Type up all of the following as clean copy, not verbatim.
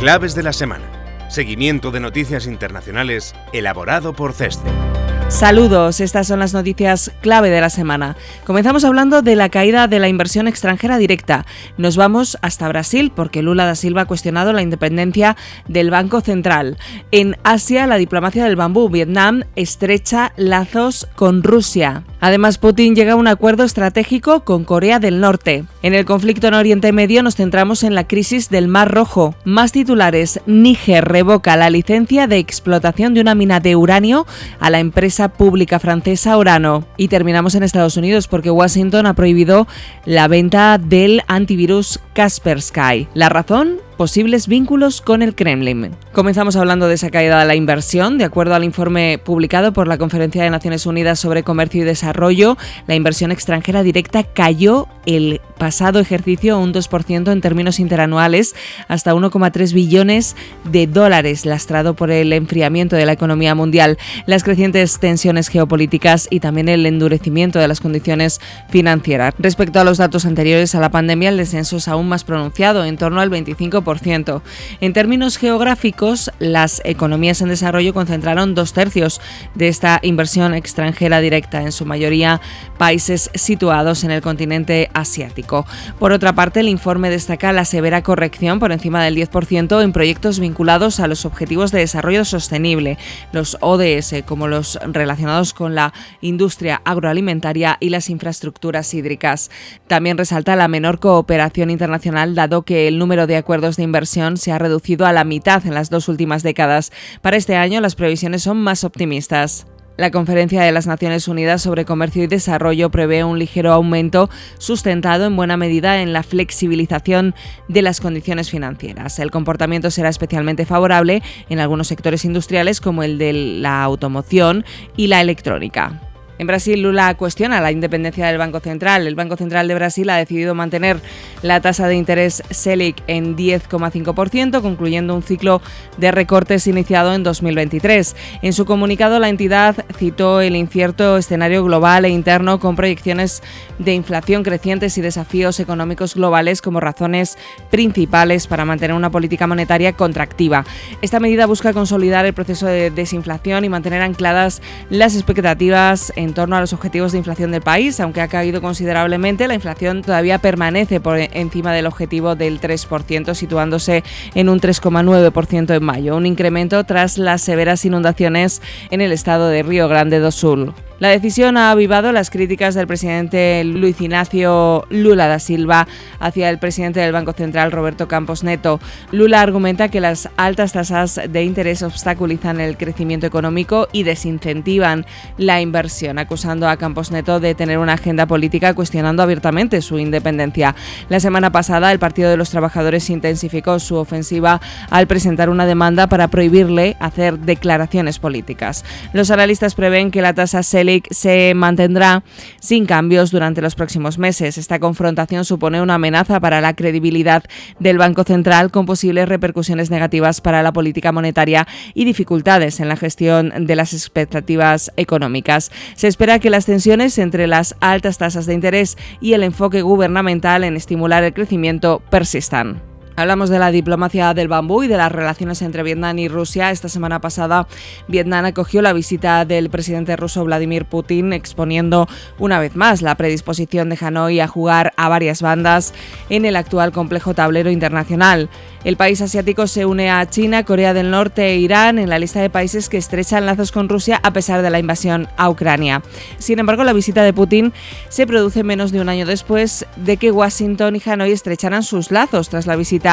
Claves de la semana. Seguimiento de noticias internacionales elaborado por CESCE. Saludos, estas son las noticias clave de la semana. Comenzamos hablando de la caída de la inversión extranjera directa. Nos vamos hasta Brasil porque Lula da Silva ha cuestionado la independencia del Banco Central. En Asia, la diplomacia del bambú. Vietnam estrecha lazos con Rusia. Además, Putin llega a un acuerdo estratégico con Corea del Norte. En el conflicto en Oriente Medio nos centramos en la crisis del Mar Rojo. Más titulares: Níger revoca la licencia de explotación de una mina de uranio a la empresa pública francesa Orano. Y terminamos en Estados Unidos porque Washington ha prohibido la venta del antivirus Kaspersky. ¿La razón? Posibles vínculos con el Kremlin. Comenzamos hablando de esa caída de la inversión. De acuerdo al informe publicado por la Conferencia de Naciones Unidas sobre Comercio y Desarrollo, la inversión extranjera directa cayó el pasado ejercicio un 2% en términos interanuales hasta 1,3 billones de dólares, lastrado por el enfriamiento de la economía mundial, las crecientes tensiones geopolíticas y también el endurecimiento de las condiciones financieras. Respecto a los datos anteriores a la pandemia, el descenso es aún más pronunciado, en torno al 25%. En términos geográficos, las economías en desarrollo concentraron 2/3 de esta inversión extranjera directa, en su mayoría países situados en el continente asiático. Por otra parte, el informe destaca la severa corrección por encima del 10% en proyectos vinculados a los Objetivos de Desarrollo Sostenible, los ODS, como los relacionados con la industria agroalimentaria y las infraestructuras hídricas. También resalta la menor cooperación internacional, dado que el número de acuerdos de inversión se ha reducido a la mitad en las 2 últimas décadas. Para este año, las previsiones son más optimistas. La Conferencia de las Naciones Unidas sobre Comercio y Desarrollo prevé un ligero aumento sustentado en buena medida en la flexibilización de las condiciones financieras. El comportamiento será especialmente favorable en algunos sectores industriales como el de la automoción y la electrónica. En Brasil, Lula cuestiona la independencia del Banco Central. El Banco Central de Brasil ha decidido mantener la tasa de interés Selic en 10,5%, concluyendo un ciclo de recortes iniciado en 2023. En su comunicado, la entidad citó el incierto escenario global e interno con proyecciones de inflación crecientes y desafíos económicos globales como razones principales para mantener una política monetaria contractiva. Esta medida busca consolidar el proceso de desinflación y mantener ancladas las expectativas en torno a los objetivos de inflación del país. Aunque ha caído considerablemente, la inflación todavía permanece por encima del objetivo del 3%, situándose en un 3,9% en mayo, un incremento tras las severas inundaciones en el estado de Río Grande do Sul. La decisión ha avivado las críticas del presidente Luiz Inácio Lula da Silva hacia el presidente del Banco Central, Roberto Campos Neto. Lula argumenta que las altas tasas de interés obstaculizan el crecimiento económico y desincentivan la inversión, acusando a Campos Neto de tener una agenda política cuestionando abiertamente su independencia. La semana pasada, el Partido de los Trabajadores intensificó su ofensiva al presentar una demanda para prohibirle hacer declaraciones políticas. Los analistas prevén que la tasa Selic se mantendrá sin cambios durante los próximos meses. Esta confrontación supone una amenaza para la credibilidad del Banco Central, con posibles repercusiones negativas para la política monetaria y dificultades en la gestión de las expectativas económicas. Se espera que las tensiones entre las altas tasas de interés y el enfoque gubernamental en estimular el crecimiento persistan. Hablamos de la diplomacia del bambú y de las relaciones entre Vietnam y Rusia. Esta semana pasada, Vietnam acogió la visita del presidente ruso Vladimir Putin, exponiendo una vez más la predisposición de Hanoi a jugar a varias bandas en el actual complejo tablero internacional. El país asiático se une a China, Corea del Norte e Irán en la lista de países que estrechan lazos con Rusia a pesar de la invasión a Ucrania. Sin embargo, la visita de Putin se produce menos de un año después de que Washington y Hanoi estrecharan sus lazos tras la visita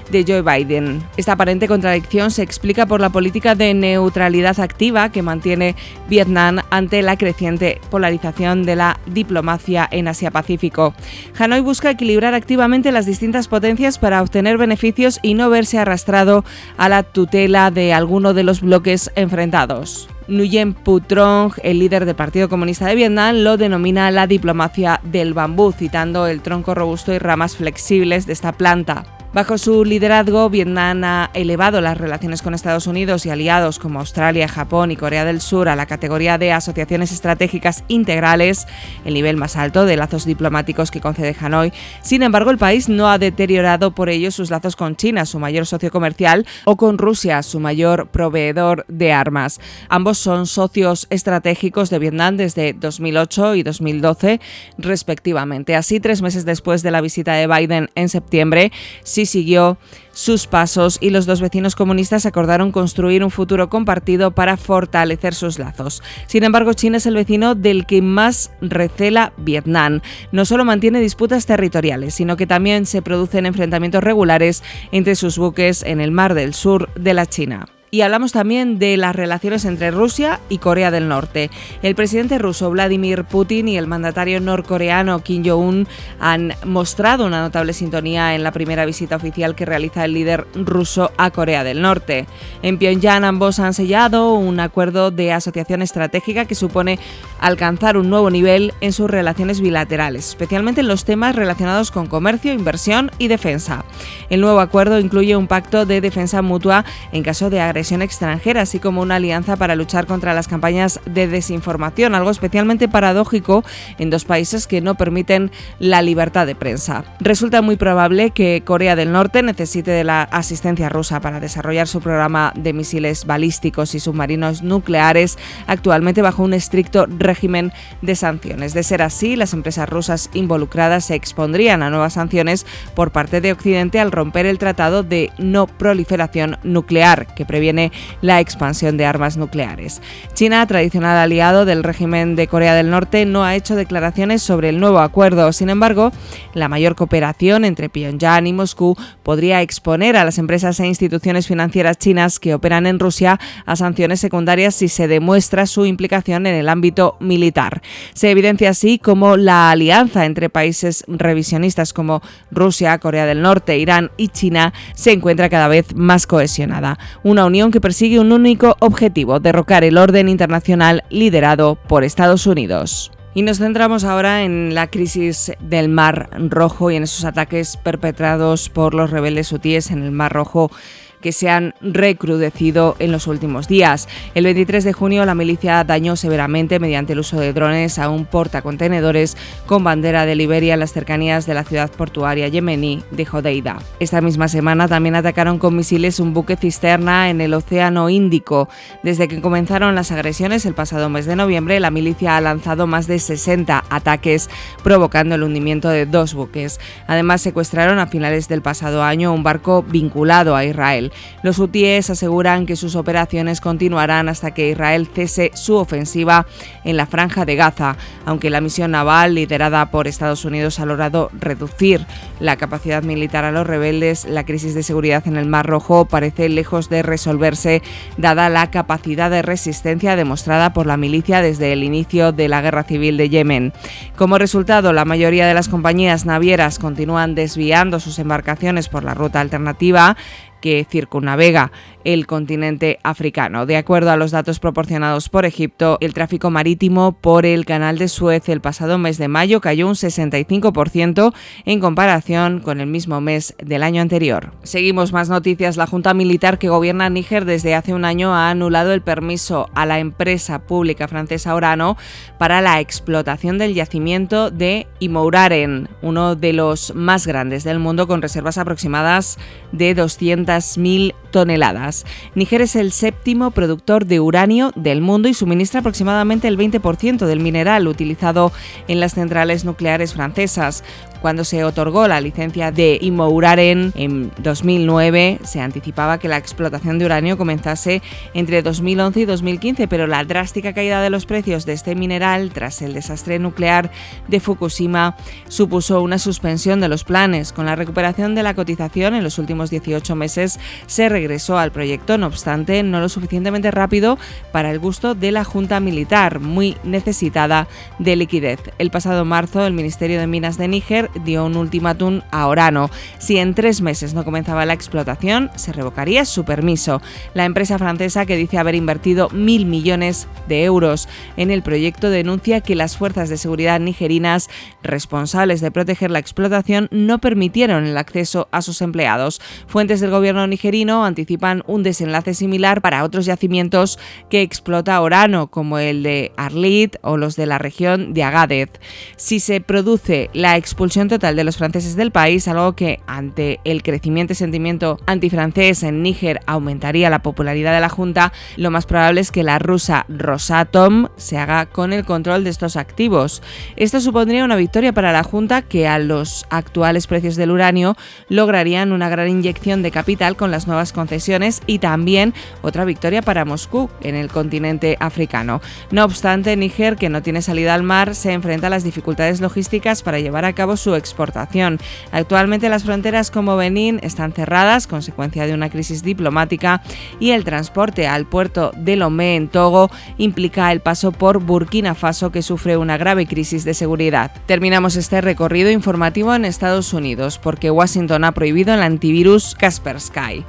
de Joe Biden. Esta aparente contradicción se explica por la política de neutralidad activa que mantiene Vietnam ante la creciente polarización de la diplomacia en Asia-Pacífico. Hanoi busca equilibrar activamente las distintas potencias para obtener beneficios y no verse arrastrado a la tutela de alguno de los bloques enfrentados. Nguyen Phu Trong, el líder del Partido Comunista de Vietnam, lo denomina la diplomacia del bambú, citando el tronco robusto y ramas flexibles de esta planta. Bajo su liderazgo, Vietnam ha elevado las relaciones con Estados Unidos y aliados como Australia, Japón y Corea del Sur a la categoría de asociaciones estratégicas integrales, el nivel más alto de lazos diplomáticos que concede Hanoi. Sin embargo, el país no ha deteriorado por ello sus lazos con China, su mayor socio comercial, o con Rusia, su mayor proveedor de armas. Ambos son socios estratégicos de Vietnam desde 2008 y 2012, respectivamente. Así, 3 meses después de la visita de Biden en septiembre, Xi siguió sus pasos y los dos vecinos comunistas acordaron construir un futuro compartido para fortalecer sus lazos. Sin embargo, China es el vecino del que más recela Vietnam. No solo mantiene disputas territoriales, sino que también se producen enfrentamientos regulares entre sus buques en el Mar del Sur de la China. Y hablamos también de las relaciones entre Rusia y Corea del Norte. El presidente ruso Vladimir Putin y el mandatario norcoreano Kim Jong-un han mostrado una notable sintonía en la primera visita oficial que realiza el líder ruso a Corea del Norte. En Pyongyang ambos han sellado un acuerdo de asociación estratégica que supone alcanzar un nuevo nivel en sus relaciones bilaterales, especialmente en los temas relacionados con comercio, inversión y defensa. El nuevo acuerdo incluye un pacto de defensa mutua en caso de agresión extranjera, así como una alianza para luchar contra las campañas de desinformación, algo especialmente paradójico en dos países que no permiten la libertad de prensa. Resulta muy probable que Corea del Norte necesite de la asistencia rusa para desarrollar su programa de misiles balísticos y submarinos nucleares, actualmente bajo un estricto régimen de sanciones. De ser así, las empresas rusas involucradas se expondrían a nuevas sanciones por parte de Occidente al romper el Tratado de No Proliferación Nuclear, que previene la expansión de armas nucleares. China, tradicional aliado del régimen de Corea del Norte, no ha hecho declaraciones sobre el nuevo acuerdo. Sin embargo, la mayor cooperación entre Pyongyang y Moscú podría exponer a las empresas e instituciones financieras chinas que operan en Rusia a sanciones secundarias si se demuestra su implicación en el ámbito militar. Se evidencia así cómo la alianza entre países revisionistas como Rusia, Corea del Norte, Irán y China se encuentra cada vez más cohesionada. Una unión que persigue un único objetivo: derrocar el orden internacional liderado por Estados Unidos. Y nos centramos ahora en la crisis del Mar Rojo y en esos ataques perpetrados por los rebeldes hutíes en el Mar Rojo que se han recrudecido en los últimos días. El 23 de junio la milicia dañó severamente mediante el uso de drones a un portacontenedores con bandera de Liberia en las cercanías de la ciudad portuaria yemení de Hodeida. Esta misma semana también atacaron con misiles un buque cisterna en el Océano Índico. Desde que comenzaron las agresiones el pasado mes de noviembre, la milicia ha lanzado más de 60 ataques, provocando el hundimiento de 2 buques. Además, secuestraron a finales del pasado año un barco vinculado a Israel. Los hutíes aseguran que sus operaciones continuarán hasta que Israel cese su ofensiva en la Franja de Gaza, aunque la misión naval liderada por Estados Unidos ha logrado reducir la capacidad militar a los rebeldes. La crisis de seguridad en el Mar Rojo parece lejos de resolverse, dada la capacidad de resistencia demostrada por la milicia desde el inicio de la guerra civil de Yemen. Como resultado, la mayoría de las compañías navieras continúan desviando sus embarcaciones por la ruta alternativa que circunnavega el continente africano. De acuerdo a los datos proporcionados por Egipto, el tráfico marítimo por el Canal de Suez el pasado mes de mayo cayó un 65% en comparación con el mismo mes del año anterior. Seguimos más noticias. La Junta Militar que gobierna Níger desde hace un año ha anulado el permiso a la empresa pública francesa Orano para la explotación del yacimiento de Imouraren, uno de los más grandes del mundo con reservas aproximadas de 200.000 toneladas. Níger es el 7º productor de uranio del mundo y suministra aproximadamente el 20% del mineral utilizado en las centrales nucleares francesas. Cuando se otorgó la licencia de Imouraren en 2009, se anticipaba que la explotación de uranio comenzase entre 2011 y 2015, pero la drástica caída de los precios de este mineral tras el desastre nuclear de Fukushima supuso una suspensión de los planes. Con la recuperación de la cotización en los últimos 18 meses, se regresó al proyecto proyecto, no obstante, no lo suficientemente rápido para el gusto de la Junta Militar, muy necesitada de liquidez. El pasado marzo, el Ministerio de Minas de Níger dio un ultimátum a Orano. Si en 3 meses no comenzaba la explotación, se revocaría su permiso. La empresa francesa, que dice haber invertido 1.000 millones de euros en el proyecto, denuncia que las fuerzas de seguridad nigerinas responsables de proteger la explotación no permitieron el acceso a sus empleados. Fuentes del gobierno nigerino anticipan un desenlace similar para otros yacimientos que explota Orano, como el de Arlit o los de la región de Agadez. Si se produce la expulsión total de los franceses del país, algo que ante el creciente sentimiento antifrancés en Níger aumentaría la popularidad de la Junta, lo más probable es que la rusa Rosatom se haga con el control de estos activos. Esto supondría una victoria para la Junta, que a los actuales precios del uranio lograrían una gran inyección de capital con las nuevas concesiones, y también otra victoria para Moscú en el continente africano. No obstante, Níger, que no tiene salida al mar, se enfrenta a las dificultades logísticas para llevar a cabo su exportación. Actualmente las fronteras como Benín están cerradas, consecuencia de una crisis diplomática, y el transporte al puerto de Lomé en Togo implica el paso por Burkina Faso, que sufre una grave crisis de seguridad. Terminamos este recorrido informativo en Estados Unidos, porque Washington ha prohibido el antivirus Kaspersky.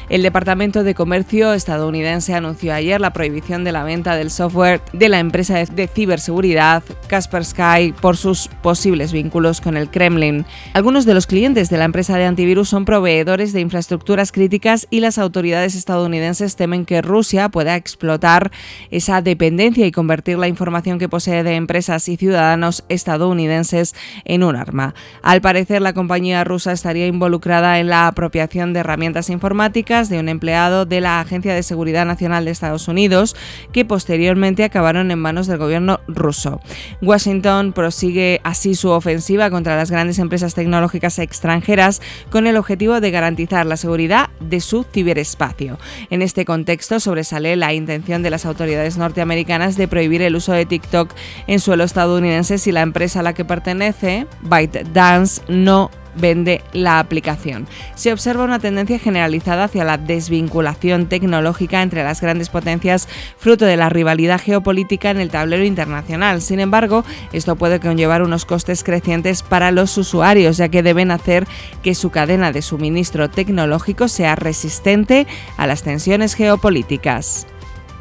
El Departamento de Comercio estadounidense anunció ayer la prohibición de la venta del software de la empresa de ciberseguridad Kaspersky por sus posibles vínculos con el Kremlin. Algunos de los clientes de la empresa de antivirus son proveedores de infraestructuras críticas, y las autoridades estadounidenses temen que Rusia pueda explotar esa dependencia y convertir la información que posee de empresas y ciudadanos estadounidenses en un arma. Al parecer, la compañía rusa estaría involucrada en la apropiación de herramientas informáticas de un empleado de la Agencia de Seguridad Nacional de Estados Unidos, que posteriormente acabaron en manos del gobierno ruso. Washington prosigue así su ofensiva contra las grandes empresas tecnológicas extranjeras con el objetivo de garantizar la seguridad de su ciberespacio. En este contexto sobresale la intención de las autoridades norteamericanas de prohibir el uso de TikTok en suelo estadounidense si la empresa a la que pertenece, ByteDance, no vende la aplicación. Se observa una tendencia generalizada hacia la desvinculación tecnológica entre las grandes potencias, fruto de la rivalidad geopolítica en el tablero internacional. Sin embargo, esto puede conllevar unos costes crecientes para los usuarios, ya que deben hacer que su cadena de suministro tecnológico sea resistente a las tensiones geopolíticas.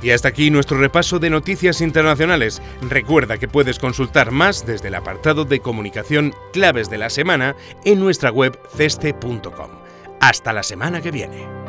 Y hasta aquí nuestro repaso de noticias internacionales. Recuerda que puedes consultar más desde el apartado de comunicación Claves de la Semana en nuestra web ceste.com. Hasta la semana que viene.